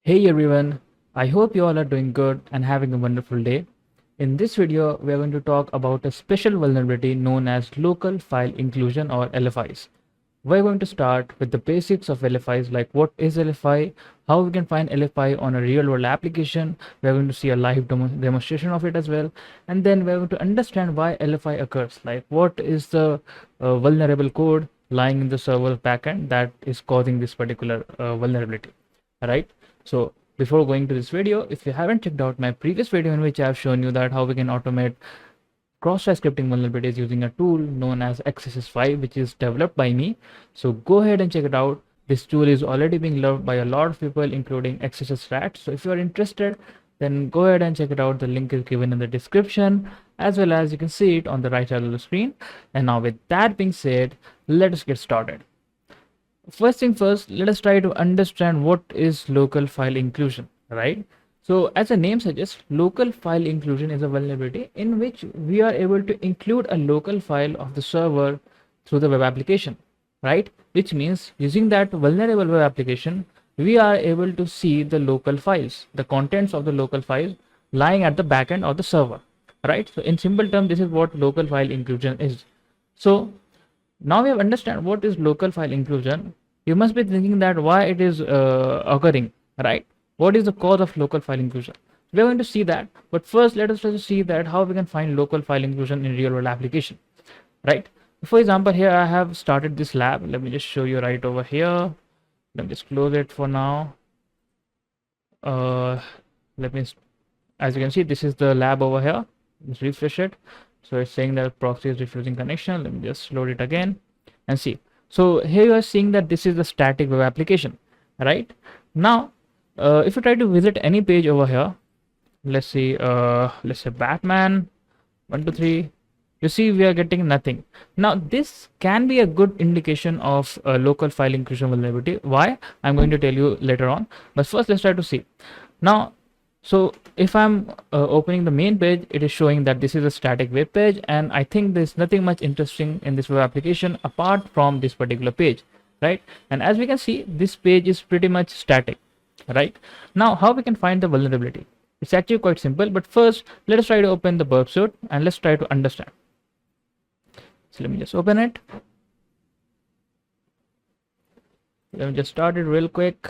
Hey everyone, I hope you all are doing good and having a wonderful day. In this video, we are going to talk about a special vulnerability known as local file inclusion or LFIs. We're going to start with the basics of LFIs, like what is LFI, how we can find LFI on a real world application. We're going to see a live demonstration of it as well. And then we're going to understand why LFI occurs, like what is the vulnerable code lying in the server backend that is causing this particular vulnerability, right? So before going to this video, if you haven't checked out my previous video in which I have shown you that how we can automate cross-site scripting vulnerabilities using a tool known as XSS5, which is developed by me. So go ahead and check it out. This tool is already being loved by a lot of people, including XSS Rats. So if you are interested, then go ahead and check it out. The link is given in the description, as well as you can see it on the right side of the screen. And now with that being said, let us get started. First thing first, let us try to understand what is local file inclusion, right? So as the name suggests, local file inclusion is a vulnerability in which we are able to include a local file of the server through the web application, right? Which means using that vulnerable web application, we are able to see the local files, the contents of the local files lying at the backend of the server, right? So in simple terms, this is what local file inclusion is. So now we have understand what is local file inclusion. You must be thinking that why it is occurring, right? What is the cause of local file inclusion? We are going to see that, but first let us just see that how we can find local file inclusion in real world application, right? For example, here I have started this lab. Let me just show you right over here. Let me just close it for now. Let me, as you can see, this is the lab over here. Let's refresh it. So it's saying that proxy is refusing connection. Let me just load it again and see. So here you are seeing that this is the static web application, right? Now, if you try to visit any page over here, let's see Batman 123, you see we are getting nothing. Now this can be a good indication of a local file inclusion vulnerability. Why? I'm going to tell you later on, but first let's try to see. Now, so if I'm opening the main page, it is showing that this is a static web page, and I think there's nothing much interesting in this web application apart from this particular page, right? And as we can see, this page is pretty much static, right? Now how we can find the vulnerability? It's actually quite simple, but first let us try to open the burp suite and let's try to understand. So let me just open it. Let me just start it real quick.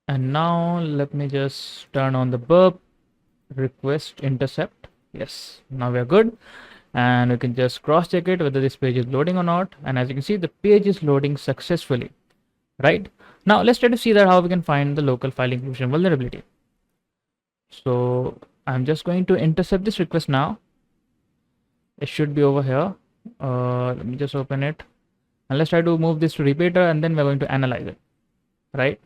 And now let me just turn on the burp request intercept. Yes, now we are good, and we can just cross check it whether this page is loading or not. And as you can see, the page is loading successfully, right? Now let's try to see that how we can find the local file inclusion vulnerability. So I'm just going to intercept this request now. It should be over here. Let me just open it, and let's try to move this to repeater, and then we're going to analyze it, right?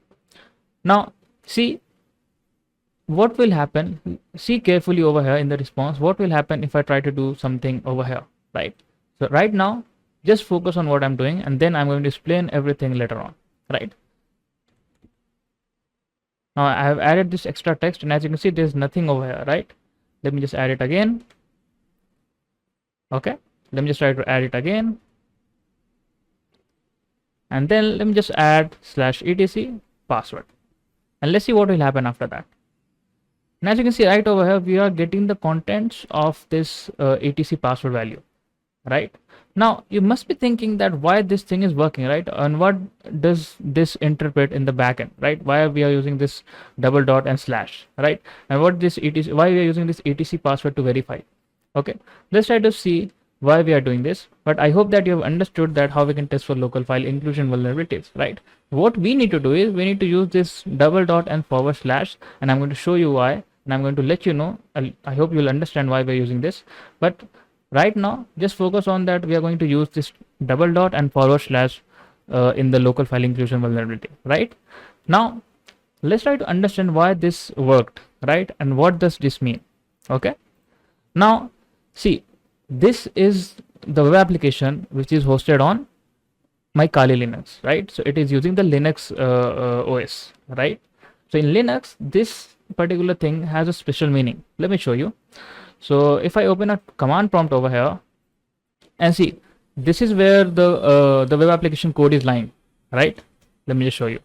Now see what will happen. See carefully over here in the response what will happen if I try to do something over here, right? So right now just focus on what I'm doing, and then I'm going to explain everything later on, right? Now I have added this extra text, and as you can see there's nothing over here, right? Let me just add it again. Okay, let me just try to add it again, and then let me just add /etc password, and let's see what will happen after that. And as you can see right over here, we are getting the contents of this etc password value, right? Now you must be thinking that why this thing is working, right? And what does this interpret in the backend, right? Why we are using this double dot and slash, right? And what this etc, why we are using this etc password to verify? Okay, let's try to see why we are doing this. But I hope that you have understood that how we can test for local file inclusion vulnerabilities, right? What we need to do is we need to use this double dot and forward slash, and I'm going to show you why, and I'm going to let you know. I hope you'll understand why we're using this. But right now just focus on that we are going to use this double dot and forward slash in the local file inclusion vulnerability, right? Now let's try to understand why this worked, right? And what does this mean? Okay, now see, this is the web application which is hosted on my Kali Linux, right? So it is using the Linux OS, right? So in Linux this particular thing has a special meaning. Let me show you. So if I open a command prompt over here and see, this is where the web application code is lying, right? Let me just show you.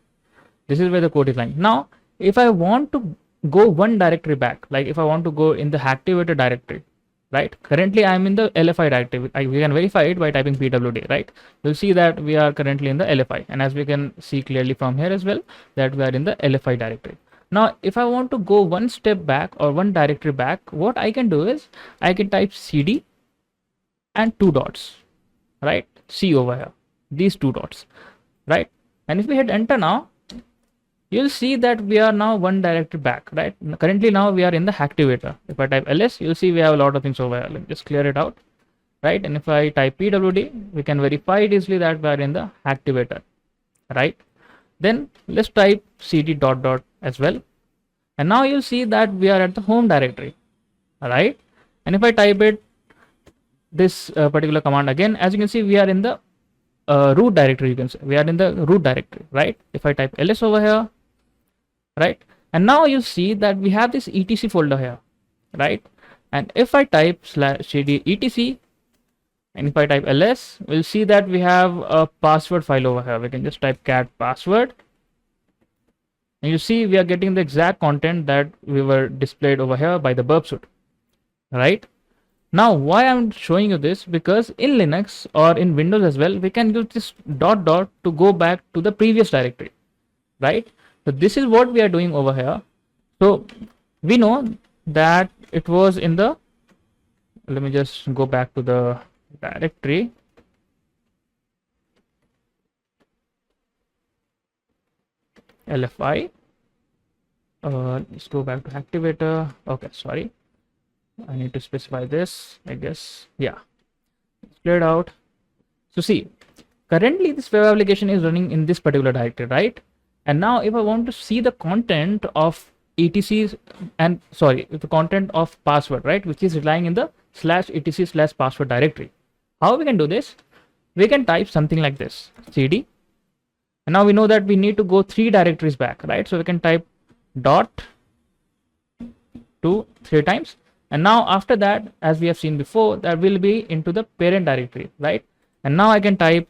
This is where the code is lying. Now if I want to go one directory back, like if I want to go in the activator directory, right? Currently I'm in the LFI directory. We can verify it by typing pwd, right? You'll see that we are currently in the LFI, and as we can see clearly from here as well, that we are in the LFI directory. Now if I want to go one step back or one directory back, what I can do is I can type cd and two dots, right? C over here, these two dots, right? And if we hit enter now, you'll see that we are now one directory back, right? Currently now we are in the activator. If I type ls, you'll see we have a lot of things over here. Let me just clear it out, right? And if I type pwd, we can verify it easily that we are in the activator, right? Then let's type cd dot dot as well, and now you'll see that we are at the home directory, right? And if I type it, this particular command again, as you can see, we are in the root directory. You can say we are in the root directory, right? If I type ls over here, right, and now you see that we have this etc folder here, right? And if I type /cd etc, and if I type ls, we'll see that we have a password file over here. We can just type cat password, and you see we are getting the exact content that we were displayed over here by the burp suite, right? Now why I'm showing you this, because in Linux or in Windows as well, we can use this dot dot to go back to the previous directory, right? So this is what we are doing over here. So we know that it was in the, let me just go back to the directory. LFI, let's go back to activator. Okay, sorry, I need to specify this, I guess. Yeah, it's cleared out. So see, currently this web application is running in this particular directory, right? And now if I want to see the content of etcs and the content of password, right, which is relying in the /etc/password directory, how we can do this? We can type something like this, cd, and now we know that we need to go 3 directories back, right? So we can type dot 2 3 times, and now after that, as we have seen before, that will be into the parent directory, right? And now I can type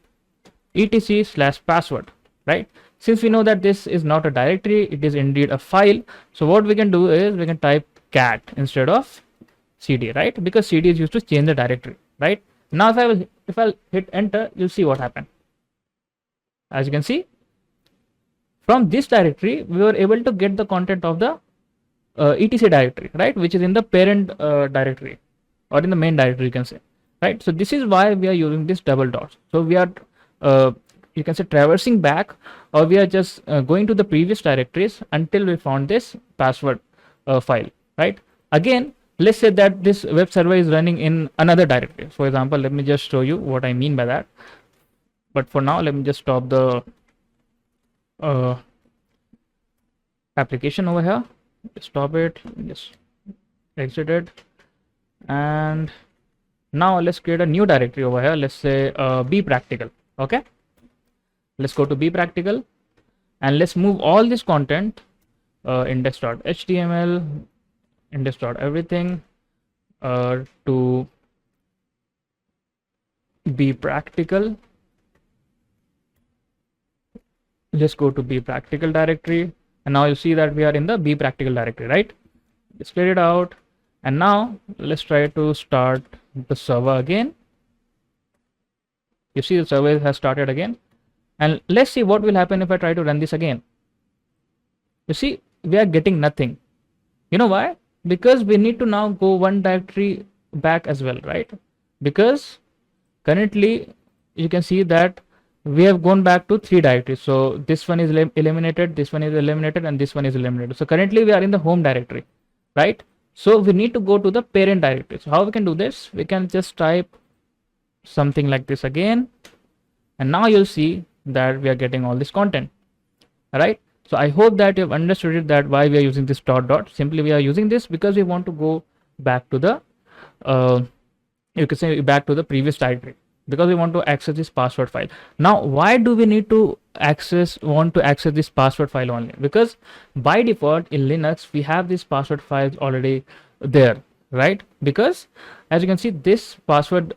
etc/password, right? Since we know that this is not a directory, it is indeed a file, so what we can do is we can type cat instead of cd, right? Because cd is used to change the directory, right? Now if I hit enter, you'll see what happened. As you can see, from this directory we were able to get the content of the etc directory, right, which is in the parent directory or in the main directory, you can say, right? So this is why we are using this double dots. So we are you can say traversing back, or we are just going to the previous directories until we found this password file, right? Again, let's say that this web server is running in another directory. For example, let me just show you what I mean by that. But for now, let me just stop the application over here. Stop it, just exit it, and now let's create a new directory over here. Let's say be practical. Okay, let's go to be practical, and let's move all this content, index.html, index.everything, to be practical. Let's go to be practical directory, and now you see that we are in the be practical directory, right? Let's clear it out, and now let's try to start the server again. You see the server has started again, and let's see what will happen if I try to run this again. You see we are getting nothing. You know why? Because we need to now go one directory back as well, right? Because currently you can see that we have gone back to 3 directories. So this one is eliminated, this one is eliminated, and this one is eliminated. So currently we are in the home directory, right? So we need to go to the parent directory. So how we can do this? We can just type something like this again, and now you'll see that we are getting all this content, right? So I hope that you've understood it, that why we are using this dot dot. Simply we are using this because we want to go back to the you could say back to the previous directory, because we want to access this password file. Now why do we need to want to access this password file only? Because by default in Linux we have these password files already there. right? Because as you can see, this password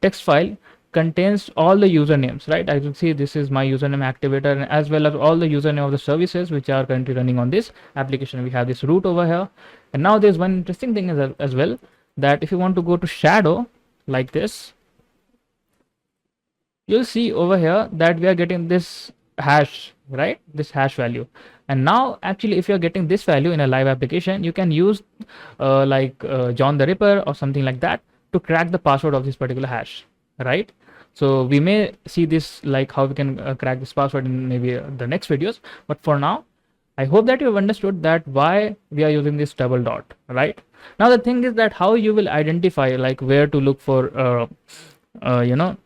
text file contains all the usernames, right? As you can see, this is my username activator, and as well as all the username of the services which are currently running on this application. We have this root over here. And now there's one interesting thing as well, that if you want to go to shadow like this, you'll see over here that we are getting this hash, right? This hash value. And now actually, if you're getting this value in a live application, you can use John the Ripper or something like that to crack the password of this particular hash, right? So we may see this, like how we can crack this password in maybe the next videos. But for now, I hope that you've understood that why we are using this double dot, right? Now the thing is that how you will identify like where to look for you know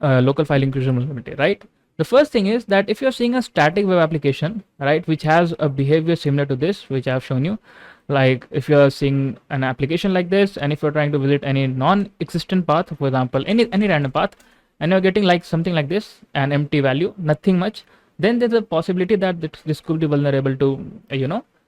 local file inclusion vulnerability, right? The first thing is that if you're seeing a static web application, right, which has a behavior similar to this, which I have shown you, like if you're seeing an application like this, and if you're trying to visit any non-existent path, for example, any random path, and you're getting like something like this, an empty value, nothing much, then there's a possibility that this could be vulnerable to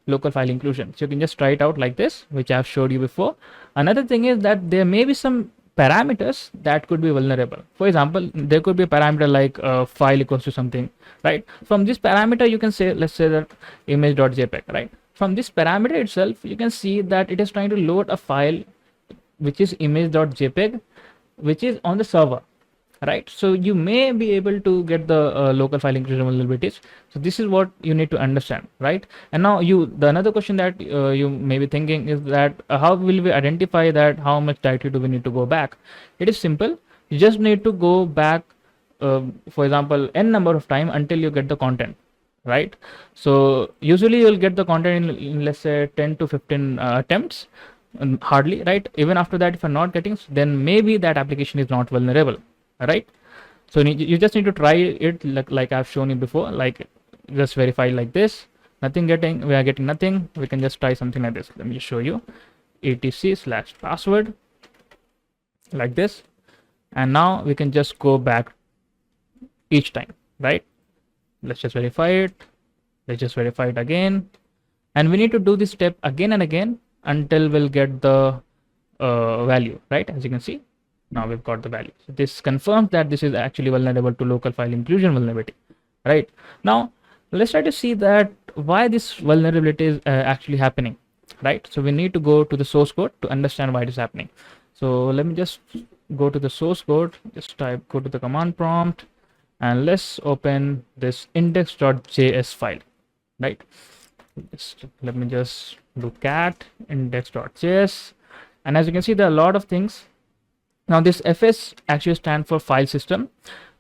local file inclusion. So you can just try it out like this, which I've showed you before. Another thing is that there may be some parameters that could be vulnerable. For example, there could be a parameter like file equals to something, right? From this parameter, you can say, let's say that image.jpg, right? From this parameter itself, you can see that it is trying to load a file which is image.jpg, which is on the server, right? So you may be able to get the local file inclusion vulnerabilities. So this is what you need to understand, right? And now the another question that you may be thinking is that how will we identify that how much directory do we need to go back? It is simple. You just need to go back for example n number of time until you get the content, right? So usually you'll get the content in let's say 10 to 15 attempts, hardly, right? Even after that, if you're not getting, then maybe that application is not vulnerable, right? So you just need to try it like I've shown you before, like just verify like this, we are getting nothing. We can just try something like this. Let me just show you, etc/password like this, and now we can just go back each time, right? Let's just verify it. Let's just verify it again, and we need to do this step again and again until we'll get the value, right? As you can see, now we've got the value. So this confirms that this is actually vulnerable to local file inclusion vulnerability, right? Now let's try to see that why this vulnerability is actually happening, right? So we need to go to the source code to understand why it is happening. So let me just go to the source code, just go to the command prompt, and let's open this index.js file, right? Let me just do cat index.js, and as you can see, there are a lot of things. Now this fs actually stands for file system.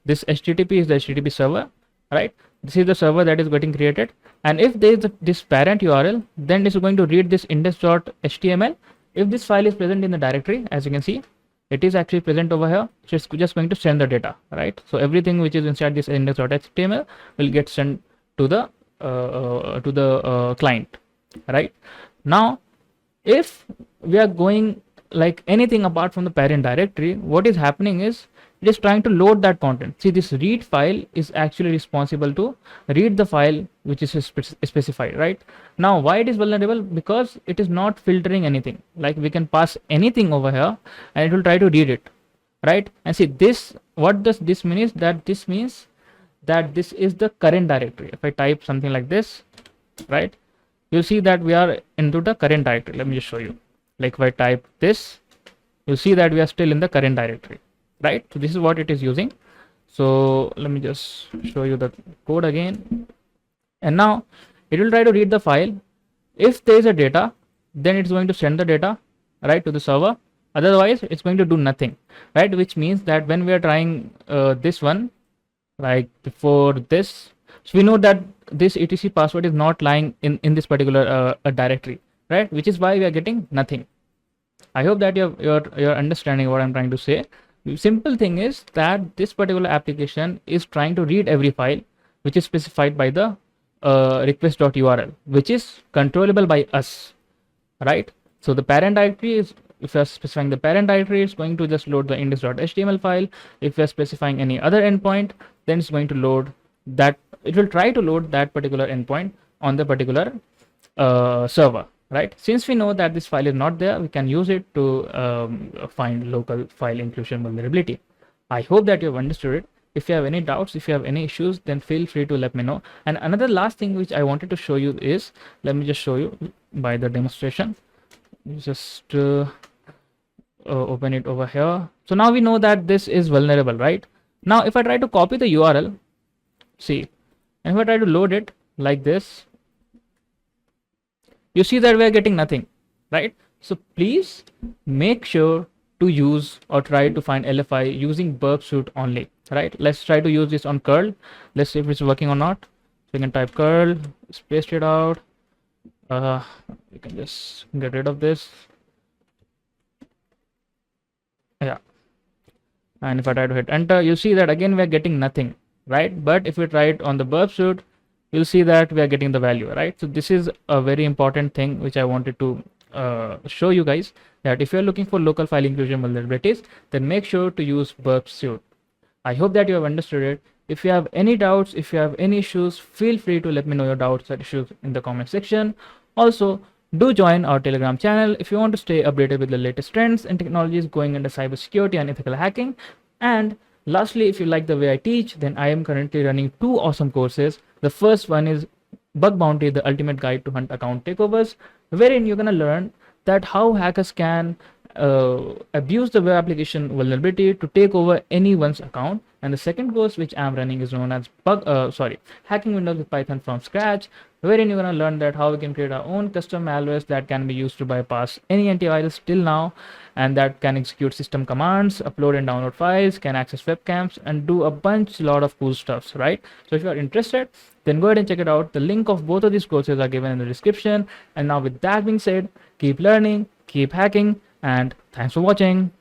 This http is the http server, right? This is the server that is getting created, and if there is this parent url, then it's going to read this index.html. If this file is present in the directory, as you can see, it is actually present over here, so it's just going to send the data, right? So everything which is inside this index.html will get sent to the client, right? Now if we are going like anything apart from the parent directory, what is happening is it is trying to load that content. See, this read file is actually responsible to read the file which is specified, right? Now why it is vulnerable? Because it is not filtering anything. Like we can pass anything over here and it will try to read it, right? And see this, what does this mean is that this means that this is the current directory. If I type something like this, right, you'll see that we are into the current directory. Let me just show you. Like if I type this, you'll see that we are still in the current directory, right? So this is what it is using. So let me just show you the code again, and now it will try to read the file. If there is a data, then it's going to send the data right to the server. Otherwise it's going to do nothing, right? Which means that when we are trying this one, like before this, so we know that this etc password is not lying in this particular directory, right? Which is why we are getting nothing. I hope that you're understanding what I'm trying to say. The simple thing is that this particular application is trying to read every file which is specified by the request.url, which is controllable by us, right? So the parent directory is, if you're specifying the parent directory, it's going to just load the index.html file. If you're specifying any other endpoint, then it's going to load that, it will try to load that particular endpoint on the particular server, right? Since we know that this file is not there, we can use it to find local file inclusion vulnerability. I hope that you've understood it. If you have any doubts, if you have any issues, then feel free to let me know. And another last thing which I wanted to show you is, let me just show you by the demonstration. Just open it over here. So now we know that this is vulnerable, right? Now if I try to copy the URL, see, and if I try to load it like this, you see that we are getting nothing, right? So please make sure to use or try to find LFI using burp suite only, right? Let's try to use this on curl. Let's see if it's working or not. So you can type curl, space it out. You can just get rid of this. Yeah. And if I try to hit enter, you'll see that again we are getting nothing, right? But if we try it on the burp suite, you'll see that we are getting the value, right? So this is a very important thing which I wanted to show you guys, that if you're looking for local file inclusion vulnerabilities, then make sure to use burp suite. I hope that you have understood it. If you have any doubts, if you have any issues, feel free to let me know your doubts or issues in the comment section. Also, do join our Telegram channel if you want to stay updated with the latest trends and technologies going into cybersecurity and ethical hacking. And lastly, if you like the way I teach, then I am currently running two awesome courses. The first one is Bug Bounty, the ultimate guide to hunt account takeovers, wherein you're going to learn that how hackers can abuse the web application vulnerability to take over anyone's account. And the second course which I'm running is known as hacking Windows with Python from scratch, wherein you're going to learn that how we can create our own custom malwares that can be used to bypass any antivirus till now, and that can execute system commands, upload and download files, can access webcams, and do a lot of cool stuffs, right? So if you're interested, then go ahead and check it out. The link of both of these courses are given in the description. And now with that being said, keep learning, keep hacking, and thanks for watching.